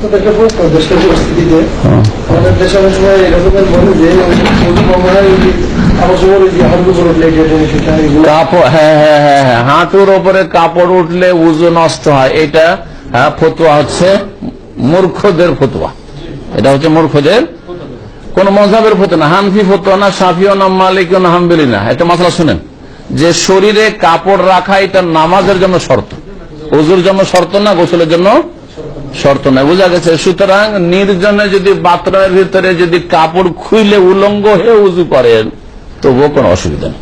দেশের পরিস্থিতিতে আমাদের দেশে অনেক সময় এরকম বলে যে হাঁটুর উপরে কাপড় উঠলে উযু নষ্ট হয়, এটা ফতোয়া হচ্ছে মূর্খদের ফতোয়া। এটা হচ্ছে মূর্খদের, কোন মযহাবের ফতোয়া না, হানফি ফতোয়া না, শাফিও না, মালিকিও না, হাম্বলি না। একটা মাসলা শুনেন, যে শরীরে কাপড় রাখা এটা নামাজের জন্য শর্ত, উযুর জন্য শর্ত না, গোসলের জন্য শর্ত না, বোঝা গেছে? সুতরাং নির্জনে যদি বাথরুমের ভিতরে যদি কাপড় খুইলে উলঙ্গ হয়ে উযু করেন তবুও কোনো অসুবিধা নেই।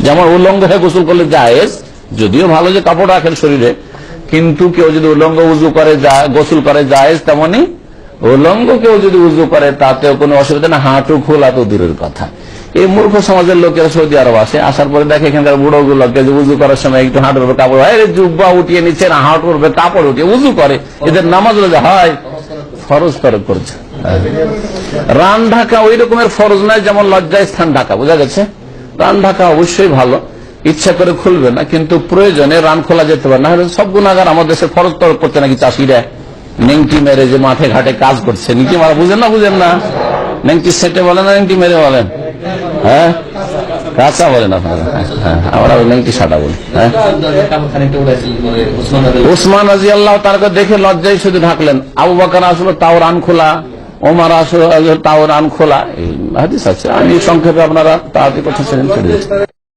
যেমন উলঙ্গ হয়ে গোসল করলে জায়েজ, যদিও ভালো যে কাপড় রাখেন শরীরে, কিন্তু কেউ যদি উলঙ্গ উযু করে গোসল করে জায়েজ, তেমনি উলঙ্গ কেউ যদি উযু করে তাতেও কোনো অসুবিধা না। হাঁটু খোলা তো দূরের কথা। এই মূর্খ সমাজের লোকেরা সৌদি আরব আসে, আসার পরে দেখে এখানকার বুড়ো গুলোকে যে উযু করার সময় একটু হাঁটুর উপর কাপড় হয়, জুব্বা উঠিয়ে নিচ্ছে না, হাঁটুর উপর কাপড় উঠিয়ে উযু করে, এদের নামাজ হয় ফরজ তরক করছে। রান ঢাকা ওই রকমের ফরজ নয় যেমন লজ্জায় স্থান ঢাকা, বোঝা গেছে? রান ঢাকা অবশ্যই ভালো, ইচ্ছা করে খুলবে না, কিন্তু প্রয়োজনে রান খোলা যেতে পারে না। সব গুনাহগার আমাদের দেশে ফরজ তরক করছে নাকি চাষিরা, নেংটি মেরে যে মাঠে ঘাটে কাজ করছে, নেংটি মারা বুঝেন না, নেংটি সেটে বলেন না নেংটি মেরে বলেন? হ্যাঁ, কাঁচা বলেন আপনারা, আমরা নেংটি সাটা বলি। উসমান রাদিয়াল্লাহু তাআলা দেখে লজ্জায় শুধু ঢাকলেন, আবু বকর আসলো তাও রান খোলা, ওমর আসলো তাও রান খোলা, এই হাদিস আছে। আমি সংক্ষেপে আপনারা তাড়াতাড়ি কথা ছেড়ে